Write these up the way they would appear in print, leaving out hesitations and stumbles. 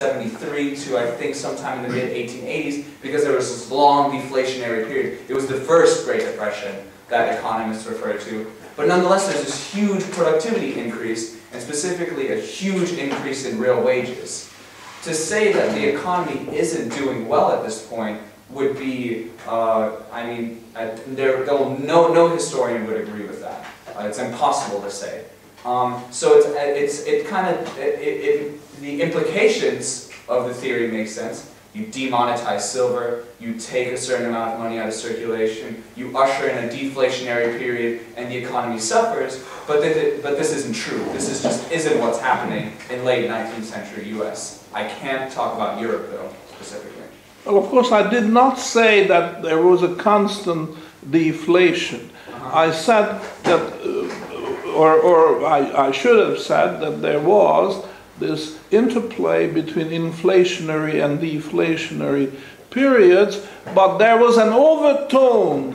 1973 to I think sometime in the mid-1880s, because there was this long deflationary period. It was the first Great Depression that economists refer to. But nonetheless, there's this huge productivity increase, and specifically a huge increase in real wages. To say that the economy isn't doing well at this point would be, I mean, no historian would agree with that. It's impossible to say. So the implications of the theory make sense. You demonetize silver, you take a certain amount of money out of circulation, you usher in a deflationary period, and the economy suffers, but this isn't true. This just isn't what's happening in late 19th century US. I can't talk about Europe, though, specifically. Well, of course, I did not say that there was a constant deflation. I said that, I should have said that there was this interplay between inflationary and deflationary periods, but there was an overtone.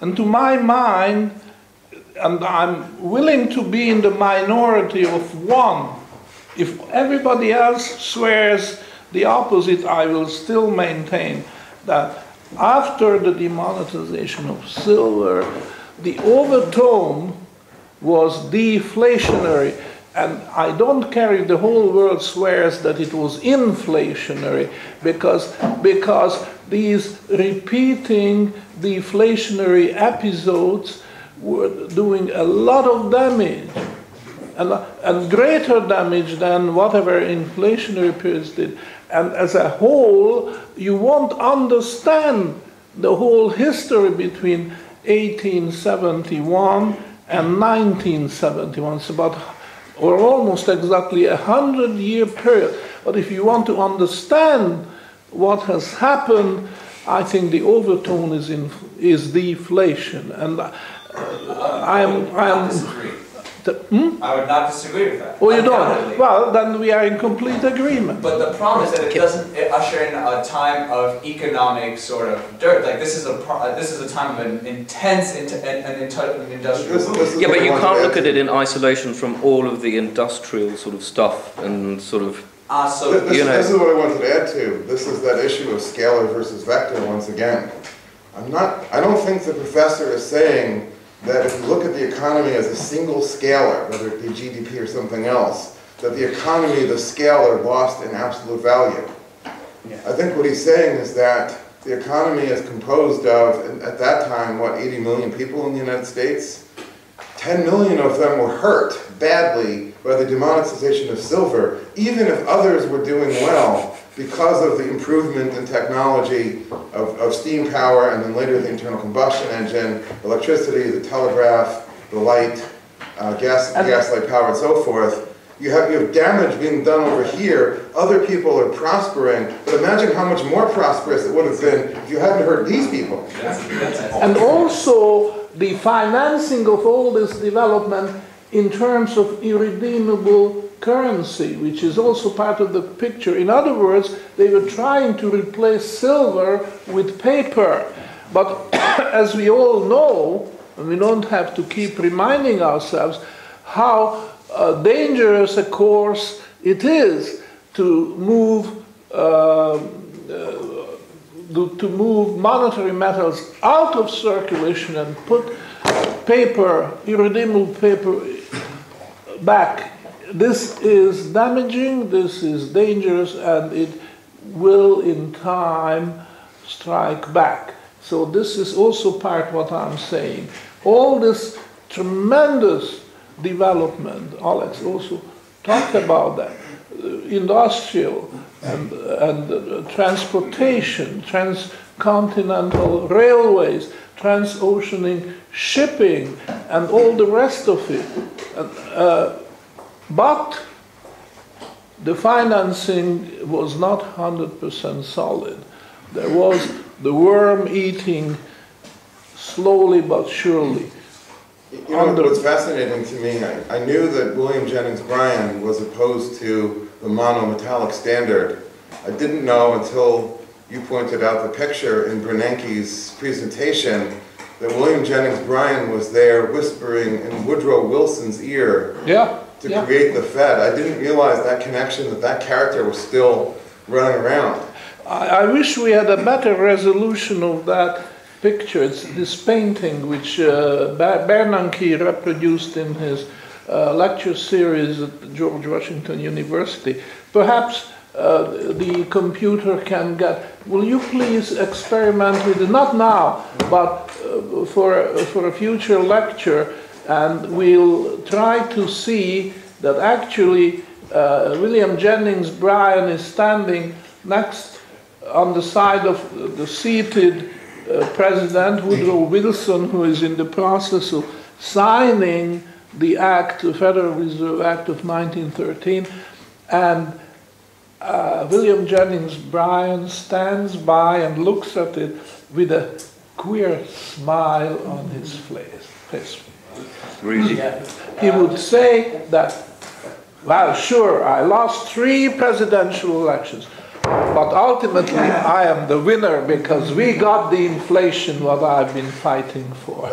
And to my mind, and I'm willing to be in the minority of one, if everybody else swears the opposite, I will still maintain that after the demonetization of silver, the overtone was deflationary. And I don't care if the whole world swears that it was inflationary, because these repeating deflationary episodes were doing a lot of damage, and greater damage than whatever inflationary periods did. And as a whole, you won't understand the whole history between 1871 and 1971. It's about, or almost exactly, 100-year period. But if you want to understand what has happened, I think the overtone is deflation. And I would not disagree with that. Oh, you don't? Well, then we are in complete agreement. But the problem is that it doesn't usher in a time of economic sort of dirt. Like this is a time of an intense industrial boom. Yeah, but you can't look at it in isolation from all of the industrial sort of stuff and sort of. This is what I wanted to add to. This is that issue of scalar versus vector once again. I don't think the professor is saying that if you look at the economy as a single scalar, whether it be GDP or something else, that the economy, the scalar, lost in absolute value. Yeah. I think what he's saying is that the economy is composed of, at that time, what, 80 million people in the United States? 10 million of them were hurt badly by the demonetization of silver, even if others were doing well because of the improvement in technology of steam power, and then later the internal combustion engine, electricity, the telegraph, the light, gaslight power, and so forth. You have damage being done over here. Other people are prospering, but imagine how much more prosperous it would have been if you hadn't hurt these people. And also the financing of all this development in terms of irredeemable currency, which is also part of the picture. In other words, they were trying to replace silver with paper. But as we all know, and we don't have to keep reminding ourselves how dangerous a course it is to move monetary metals out of circulation and put paper, irredeemable paper, back. This is damaging, this is dangerous, and it will in time strike back. So this is also part of what I'm saying. All this tremendous development, Alex also talked about that, industrial and transportation, transcontinental railways, transoceanic shipping, and all the rest of it. But the financing was not 100% solid. There was the worm eating slowly but surely. You know what's fascinating to me, I knew that William Jennings Bryan was opposed to the monometallic standard. I didn't know until you pointed out the picture in Bernanke's presentation that William Jennings Bryan was there whispering in Woodrow Wilson's ear, yeah, to Yeah. create the Fed. I didn't realize that connection, that character was still running around. I wish we had a better resolution of that picture. It's this painting which Bernanke reproduced in his lecture series at George Washington University. Perhaps the computer can get. Will you please experiment with it? Not now, but for a future lecture, and we'll try to see that actually William Jennings Bryan is standing next on the side of the seated President Woodrow Wilson, who is in the process of signing the Act, the Federal Reserve Act of 1913, and William Jennings Bryan stands by and looks at it with a queer smile on his face. Really? He would say that, well, sure, I lost 3 presidential elections, but ultimately I am the winner because we got the inflation what I've been fighting for.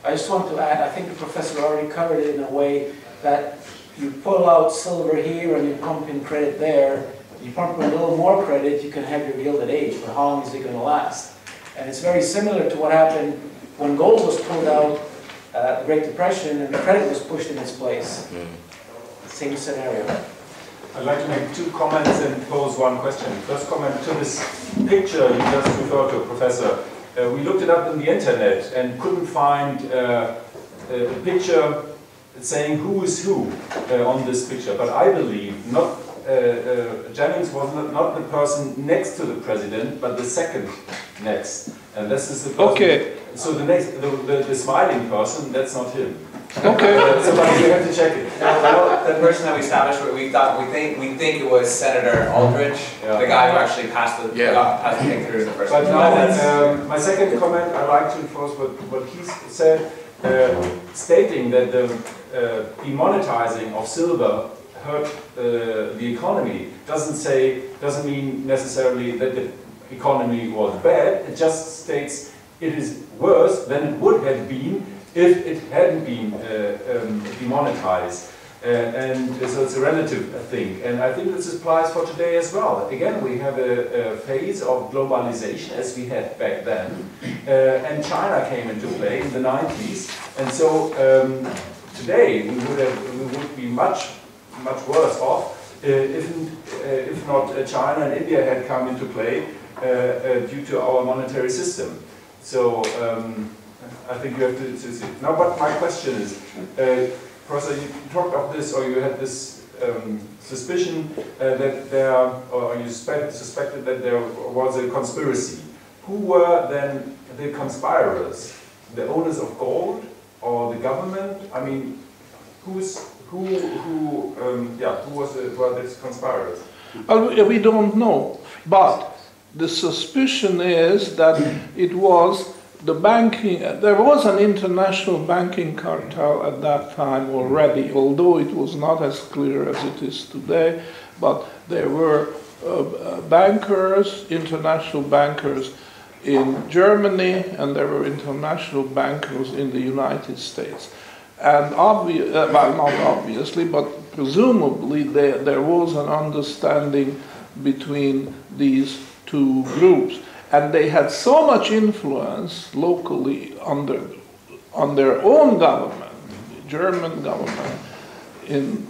I just want to add, I think the professor already covered it in a way that you pull out silver here and you pump in credit there. You pump in a little more credit, you can have your Gilded Age, but how long is it going to last? And it's very similar to what happened when gold was pulled out, the Great Depression, and the credit was pushed in its place. Same scenario. I'd like to make 2 comments and pose 1 question. First comment to this picture you just referred to, Professor. We looked it up on the internet and couldn't find a picture saying who is who on this picture. But I believe not Jennings was not the person next to the president, but the second next. And this is the person. Okay. So the next, the smiling person, that's not him. Okay. Somebody, you have to check it. Well, the person that we established, we think it was Senator Aldrich, the guy who actually passed the thing through the first. But now, my second comment, I'd like to enforce what he said, stating that the demonetizing of silver hurt the economy doesn't mean necessarily that the economy was bad. It just states it is worse than it would have been if it hadn't been demonetized. And so it's a relative thing. And I think this applies for today as well. Again, we have a phase of globalization as we had back then. And China came into play in the 90s. And so today we would be much worse off if not China and India had come into play due to our monetary system. So I think you have to see. Now, but my question is, Professor, you talked of this, or you had this suspicion that there, or you suspected that there was a conspiracy. Who were then the conspirators? The owners of gold or the government? I mean, who were these conspirators? Well, we don't know, but the suspicion is that it was the banking. There was an international banking cartel at that time already, although it was not as clear as it is today. But there were bankers, international bankers in Germany, and there were international bankers in the United States. And well, not obviously, but presumably there was an understanding between these 2 groups. And they had so much influence locally on their own government, the German government in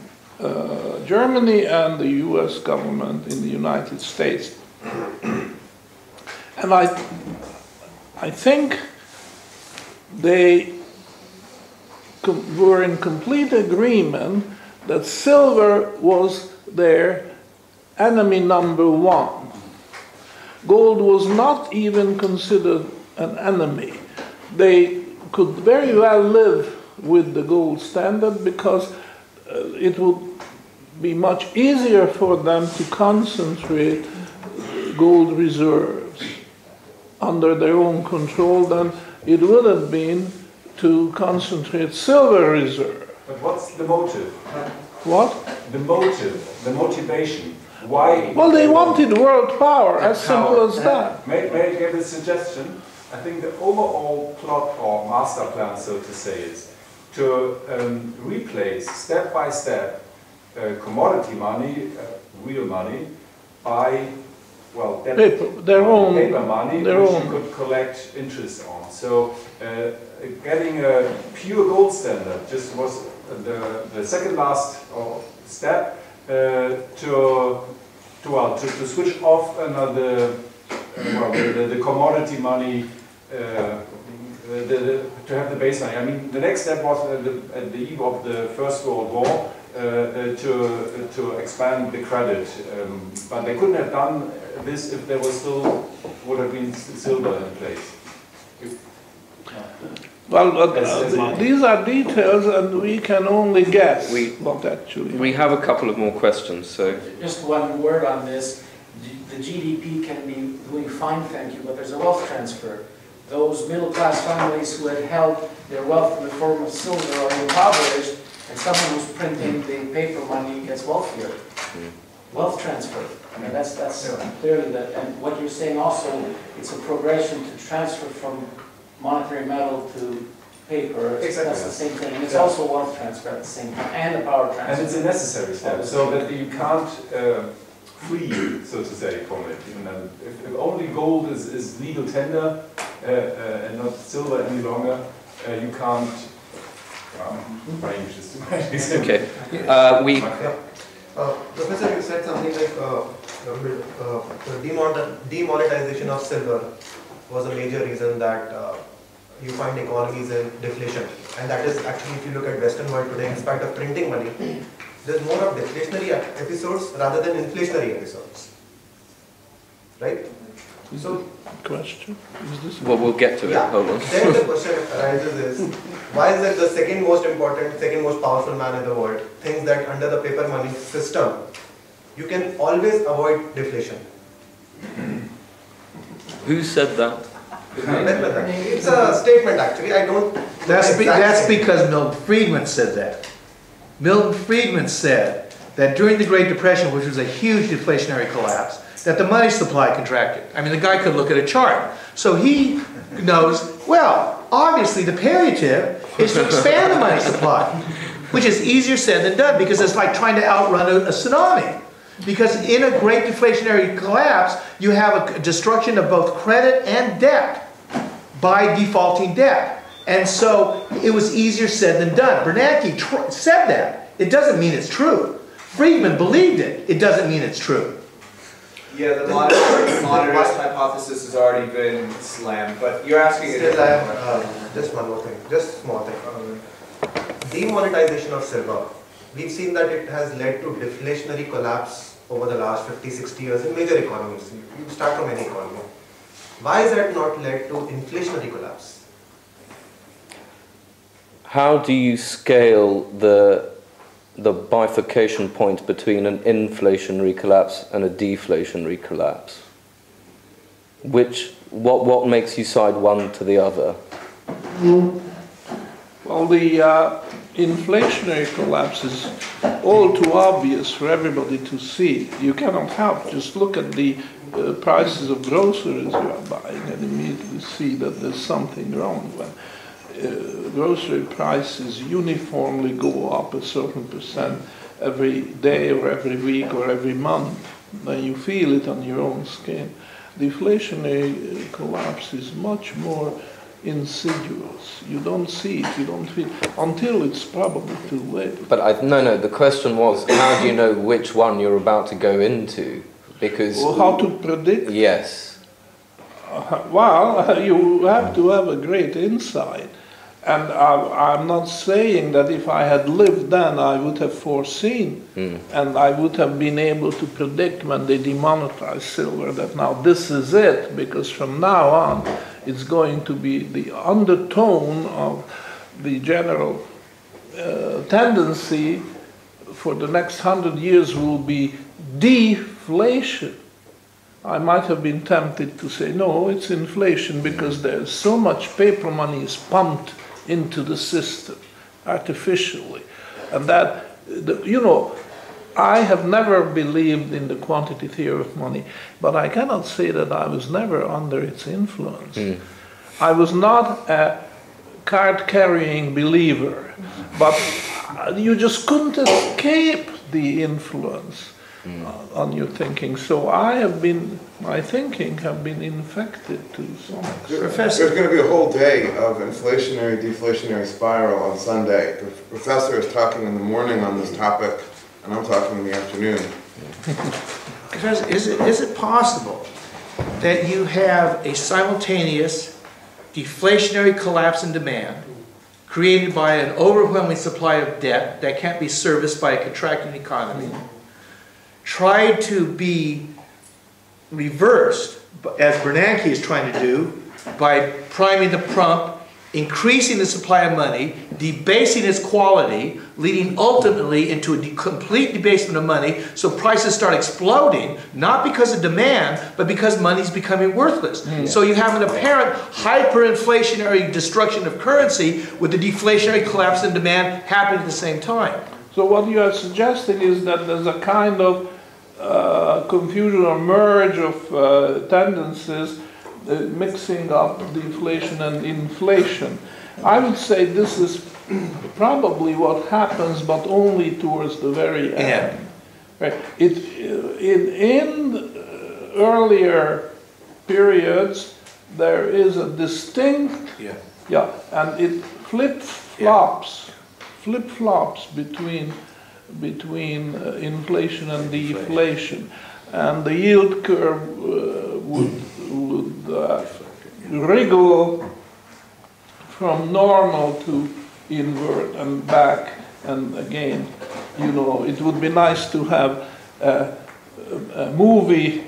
Germany and the US government in the United States. And I think they were in complete agreement that silver was their enemy number 1. Gold was not even considered an enemy. They could very well live with the gold standard because it would be much easier for them to concentrate gold reserves under their own control than it would have been to concentrate silver reserve. But what's the motive? What? The motive, the motivation. Why? Well, they wanted world power, as simple as that. May I give a suggestion? I think the overall plot or master plan, so to say, is to replace step by step commodity money, real money, by, well, Paper, their own, paper money, their which own. you could collect interest on. So getting a pure gold standard just was the second last step to switch off another the commodity money. To have the base money. I mean, the next step was at the eve of the First World War to expand the credit, but they couldn't have done this if there was would have been silver in place. Well, That's mine. these are details, and we can only guess We- what actually. We have a couple of more questions, so Just one word on this. The GDP can be doing fine, thank you, but there's a wealth transfer. Those middle-class families who had held their wealth in the form of silver are impoverished, and someone who's printing the paper money gets wealthier. Wealth transfer. I mean, that's clearly that. And what you're saying also, it's a progression to transfer from monetary metal to paper. Exactly. That's the same thing. And it's also wealth transfer at the same time, and a power transfer. And it's a necessary step, so that you can't free, so to say, from it. Even then, if only gold is legal tender and not silver any longer, you can't. Range is too much. okay. We Professor, you said something like demonetization of silver was a major reason that you find economies in deflation, and that is actually, if you look at Western world today, in spite of printing money, there's more of deflationary episodes rather than inflationary episodes, right? So, Question? Is this well, we'll get to it. yeah, Hold on. then the question arises is, why is it the second most important, second most powerful man in the world thinks that under the paper money system, you can always avoid deflation? Who said that? It's a statement actually, I don't... That's because Milton Friedman said that. Milton Friedman said that during the Great Depression, which was a huge deflationary collapse, that the money supply contracted. I mean, the guy could look at a chart. So he knows, well, obviously the palliative is to expand the money supply, which is easier said than done, because it's like trying to outrun a tsunami. Because in a great deflationary collapse, you have a destruction of both credit and debt by defaulting debt. And so it was easier said than done. Bernanke said that. It doesn't mean it's true. Friedman believed it. It doesn't mean it's true. Yeah, the monetarist hypothesis has already been slammed, but you're asking a Still, I different have just one more thing, just small thing. Demonetization of silver. We've seen that it has led to deflationary collapse over the last 50-60 years in major economies. You start from any economy. Why has that not led to inflationary collapse? How do you scale the bifurcation point between an inflationary collapse and a deflationary collapse? What makes you side one to the other? Well, the inflationary collapse is all too obvious for everybody to see. You cannot help just look at the prices of groceries you are buying and immediately see that there's something wrong. When grocery prices uniformly go up a certain percent every day or every week or every month, then you feel it on your own skin. Deflationary collapse is much more insidious. You don't see it, you don't feel it, until it's probably too late. But no, the question was, how do you know which one you're about to go into? Because... Well, how to predict? Yes. Well, you have to have a great insight. And I'm not saying that if I had lived then I would have foreseen and I would have been able to predict when they demonetize silver that now this is it, because from now on it's going to be the undertone of the general tendency for the next 100 years will be deflation. I might have been tempted to say, no, it's inflation, because there's so much paper money is pumped into the system artificially. And that, I have never believed in the quantity theory of money, but I cannot say that I was never under its influence. I was not a card-carrying believer, but you just couldn't escape the influence on your thinking. So my thinking have been infected to some extent. There's going to be a whole day of inflationary, deflationary spiral on Sunday. The professor is talking in the morning on this topic, and I'm talking in the afternoon. Professor, is it possible that you have a simultaneous deflationary collapse in demand created by an overwhelming supply of debt that can't be serviced by a contracting economy, tried to be reversed, as Bernanke is trying to do, by priming the pump, increasing the supply of money, debasing its quality, leading ultimately into a complete debasement of money, so prices start exploding, not because of demand, but because money's becoming worthless. So you have an apparent hyperinflationary destruction of currency with the deflationary collapse in demand happening at the same time. So what you are suggesting is that there's a kind of confusion or merge of tendencies, mixing up deflation and inflation. I would say this is probably what happens, but only towards the very end. Right? In earlier periods, there is a distinct, and it flip-flops between inflation and deflation, and the yield curve would wriggle from normal to invert and back, and again, you know, it would be nice to have a movie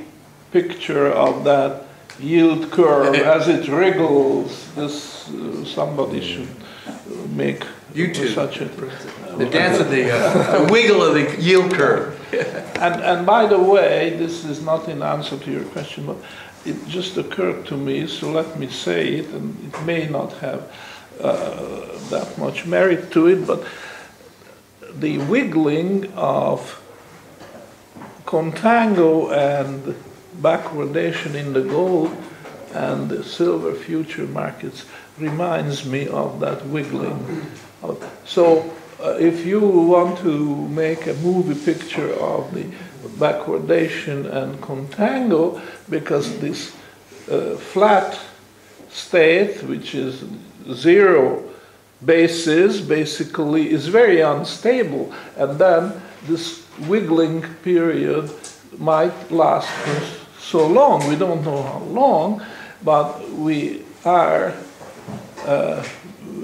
picture of that yield curve as it wriggles. This somebody should make such a the dance of the wiggle of the yield curve. And by the way, this is not in answer to your question, but it just occurred to me, so let me say it, and it may not have that much merit to it, but the wiggling of contango and backwardation in the gold and the silver future markets reminds me of that wiggling. So if you want to make a movie picture of the backwardation and contango, because this flat state, which is zero basis, basically is very unstable, and then this wiggling period might last for so long. We don't know how long, but we are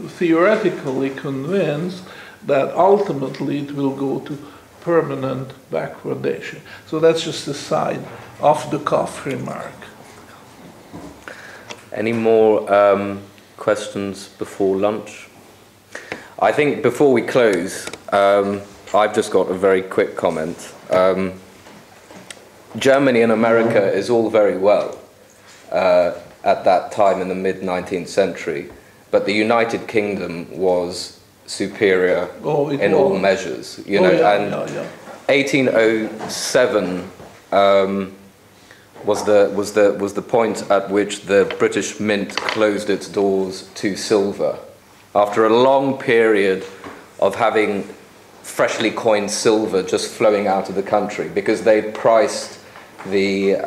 theoretically convinced that ultimately it will go to permanent backwardation. So that's just a side off-the-cuff remark. Any more questions before lunch? I think before we close, I've just got a very quick comment. Germany and America is all very well at that time in the mid-19th century, but the United Kingdom was superior in all measures. You know, 1807 was the point at which the British Mint closed its doors to silver after a long period of having freshly coined silver just flowing out of the country because they priced the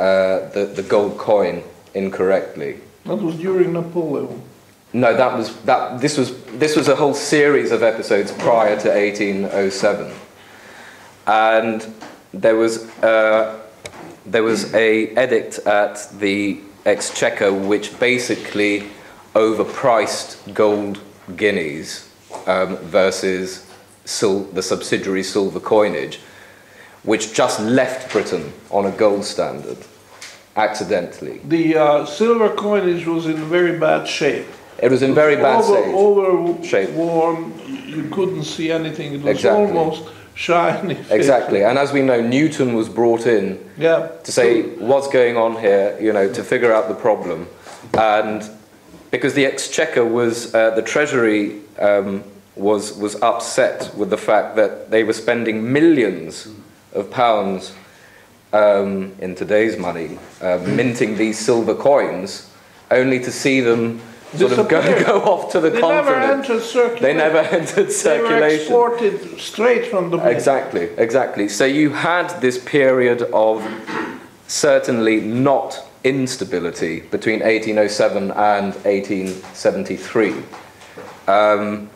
gold coin incorrectly. That was during Napoleon. No, this was a whole series of episodes prior to 1807, and there was a edict at the Exchequer which basically overpriced gold guineas versus the subsidiary silver coinage, which just left Britain on a gold standard accidentally. The silver coinage was in very bad shape. It was in very bad shape. Overworn, you couldn't see anything. It was almost shiny. Exactly, and as we know, Newton was brought in to say what's going on here, you know, to figure out the problem, and because the Exchequer was the Treasury was upset with the fact that they were spending millions of pounds in today's money minting these silver coins, only to see them sort of go off to the They never continent. entered circulation. They never entered circulation. They were exported straight from the mint. Exactly, exactly. So you had this period of certainly not instability between 1807 and 1873. And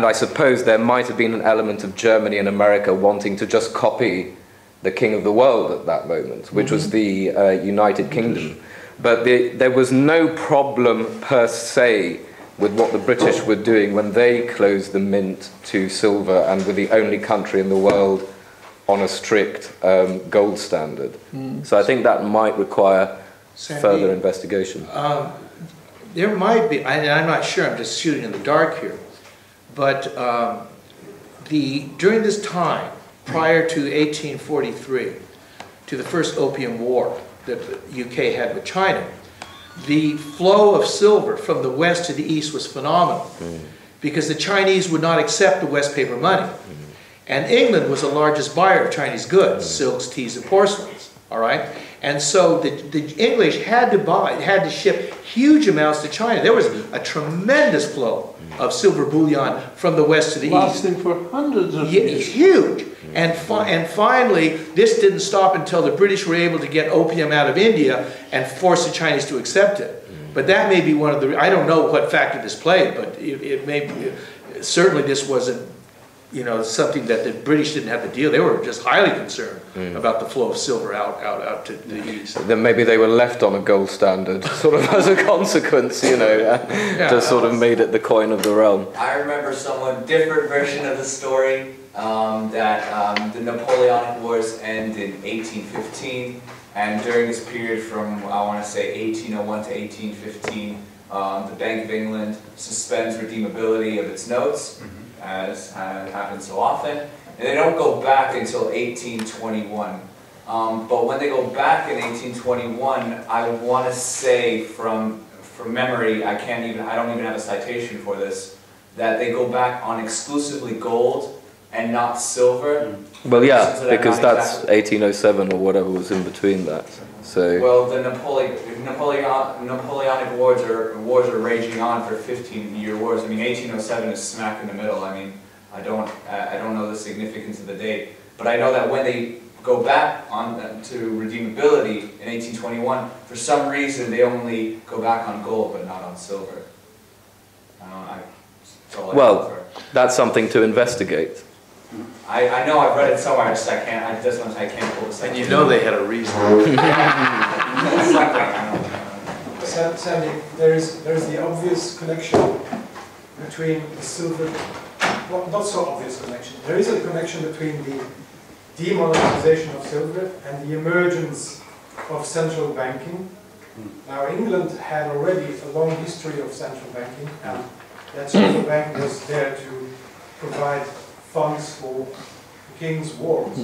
I suppose there might have been an element of Germany and America wanting to just copy the king of the world at that moment, which was the United Kingdom. But there was no problem per se with what the British were doing when they closed the mint to silver and were the only country in the world on a strict gold standard. So I think that might require further investigation. There might be, I'm not sure, I'm just shooting in the dark here, but during this time, prior to 1843, to the first Opium War that the UK had with China, the flow of silver from the west to the east was phenomenal, because the Chinese would not accept the West paper money. And England was the largest buyer of Chinese goods, silks, teas, and porcelains, all right? And so the English had to ship huge amounts to China. There was a tremendous flow of silver bullion from the west to the east. Lasting for hundreds of years. Huge. And finally, this didn't stop until the British were able to get opium out of India and force the Chinese to accept it. But that may be one of the, I don't know what factor this played, but it may be, certainly this wasn't, something that the British didn't have to deal. They were just highly concerned about the flow of silver out to the east. Then maybe they were left on a gold standard, sort of as a consequence, just sort of made it the coin of the realm. I remember somewhat different version of the story, that the Napoleonic Wars end in 1815, and during this period from, I want to say, 1801 to 1815, the Bank of England suspends redeemability of its notes, as happens so often, and they don't go back until 1821. But when they go back in 1821, I want to say from memory, I don't even have a citation for this, that they go back on exclusively gold and not silver. Well, yeah, because that's 1807 or whatever was in between that. So. Well, the Napoleonic wars are raging on for 15-year wars. I mean, 1807 is smack in the middle. I mean, I don't know the significance of the date, but I know that when they go back on to redeemability in 1821, for some reason they only go back on gold but not on silver. Well, that's something to investigate. I know I've read it somewhere. I can't pull the citation. And you know they had a reason. Sandy, there's the obvious connection between the silver, well, not so obvious connection. There is a connection between the demonetization of silver and the emergence of central banking. Now, England had already a long history of central banking, and that central bank was there to provide funds for the king's wars.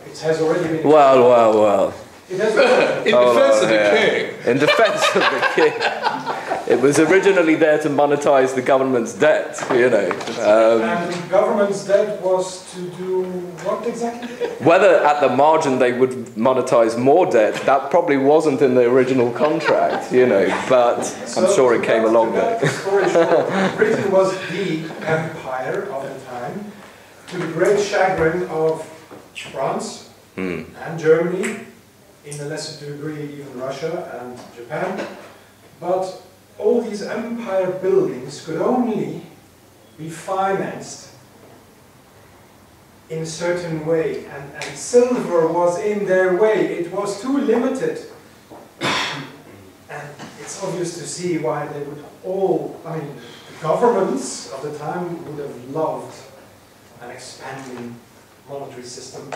It has already been... Well. It has been... In defense of the king. In defense of the king. It was originally there to monetize the government's debt, And the government's debt was to do what exactly? Whether at the margin they would monetize more debt, that probably wasn't in the original contract, but I'm sure it came along there. Britain was the empire of the time, to the great chagrin of France and Germany, in a lesser degree even Russia and Japan. But all these empire buildings could only be financed in a certain way, and silver was in their way. It was too limited. And it's obvious to see why they would all, the governments of the time would have loved an expanding monetary system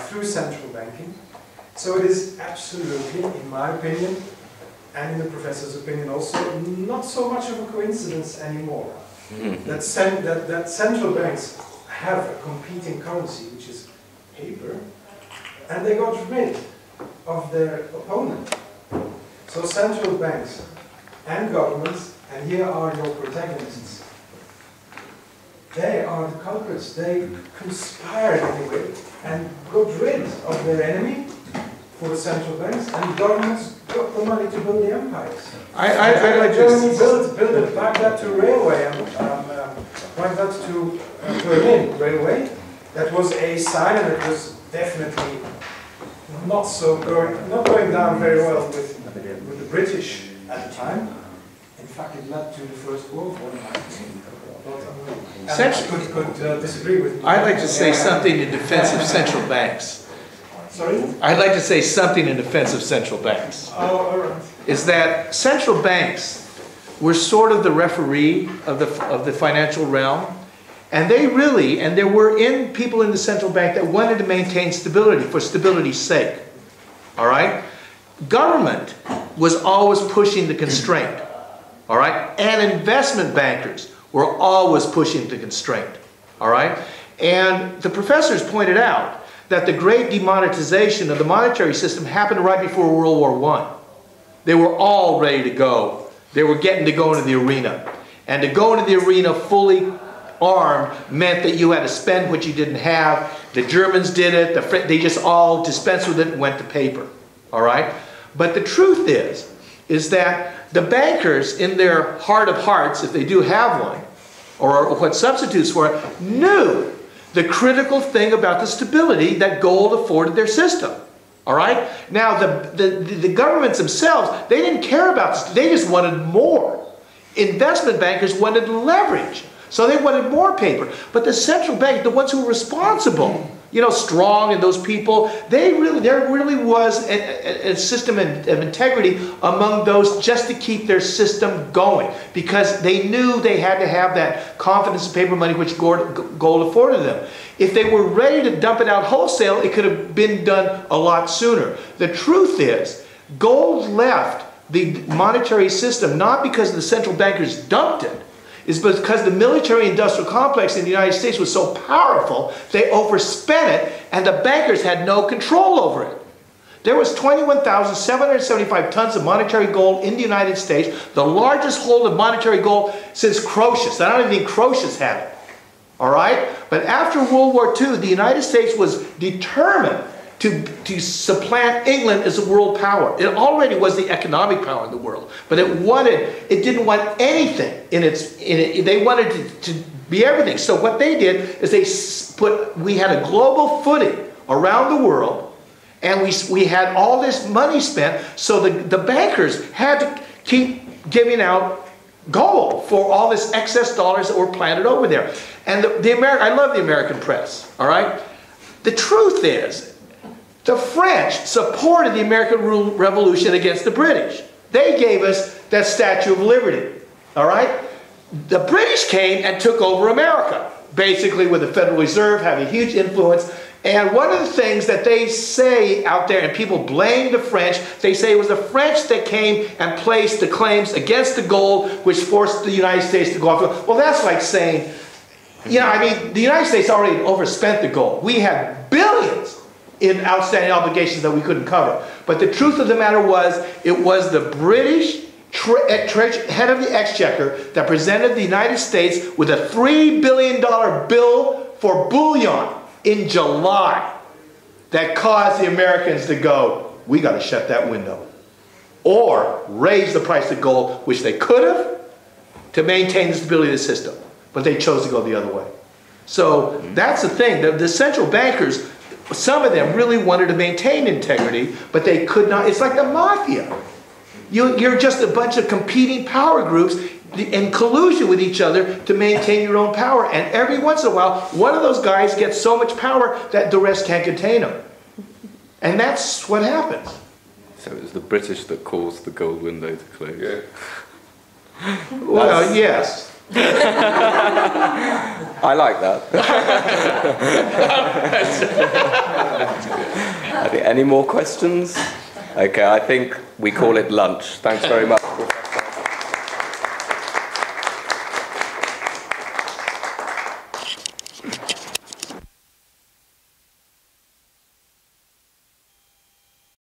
through central banking. So it is absolutely, in my opinion, and in the professor's opinion also, not so much of a coincidence anymore. That central banks have a competing currency, which is paper, and they got rid of their opponent. So central banks and governments, and here are your protagonists, they are the culprits. They conspired anyway and got rid of their enemy for the central banks, and governments got got the money to build the empires. I'd like Germany to, built it, back that to railway, and went that to Berlin railway. That was a sign, and it was definitely not going down very well with the British at the time. In fact, it led to the First World War. And I could disagree with you. I'd like to say something in defense of central banks. Sorry? I'd like to say something in defense of central banks. Oh, all right. Is that central banks were sort of the referee of the financial realm, and they really, and there were people in the central bank that wanted to maintain stability for stability's sake. All right? Government was always pushing the constraint. All right? And investment bankers were always pushing the constraint. All right? And the professors pointed out that the great demonetization of the monetary system happened right before World War I. They were all ready to go. They were getting to go into the arena. And to go into the arena fully armed meant that you had to spend what you didn't have. The Germans did it. They just all dispensed with it and went to paper. All right? But the truth is that the bankers, in their heart of hearts, if they do have one, or what substitutes for it, knew the critical thing about the stability that gold afforded their system. All right? Now, the governments themselves, they didn't care about this. They just wanted more. Investment bankers wanted leverage. So they wanted more paper. But the central bank, the ones who were responsible, you know, Strong and those people, there really was a system of integrity among those just to keep their system going, because they knew they had to have that confidence in paper money which gold afforded them. If they were ready to dump it out wholesale, it could have been done a lot sooner. The truth is, gold left the monetary system not because the central bankers dumped it, is because the military-industrial complex in the United States was so powerful, they overspent it, and the bankers had no control over it. There was 21,775 tons of monetary gold in the United States, the largest hold of monetary gold since Croesus. I don't even think Croesus had it. All right? But after World War II, the United States was determined to supplant England as a world power. It already was the economic power in the world, but it didn't want anything in it. They wanted to be everything. So what they did is we had a global footing around the world, and we had all this money spent, so the bankers had to keep giving out gold for all this excess dollars that were planted over there. And I love the American press, all right? The truth is, the French supported the American Revolution against the British. They gave us that Statue of Liberty, all right? The British came and took over America, basically with the Federal Reserve having a huge influence. And one of the things that they say out there, and people blame the French, they say it was the French that came and placed the claims against the gold, which forced the United States to go off. Well, that's like saying, you know, I mean, the United States already overspent the gold. We had billions in outstanding obligations that we couldn't cover. But the truth of the matter was, it was the British head of the Exchequer that presented the United States with a $3 billion bill for bullion in July that caused the Americans to go, we got to shut that window. Or raise the price of gold, which they could have, to maintain the stability of the system. But they chose to go the other way. So that's the thing. The central bankers, some of them really wanted to maintain integrity, but they could not. It's like the mafia. You're just a bunch of competing power groups in collusion with each other to maintain your own power. And every once in a while, one of those guys gets so much power that the rest can't contain him. And that's what happens. So it was the British that caused the gold window to close. Yeah. Well, yes. I like that. I think, any more questions? Okay, I think we call it lunch. Thanks very much.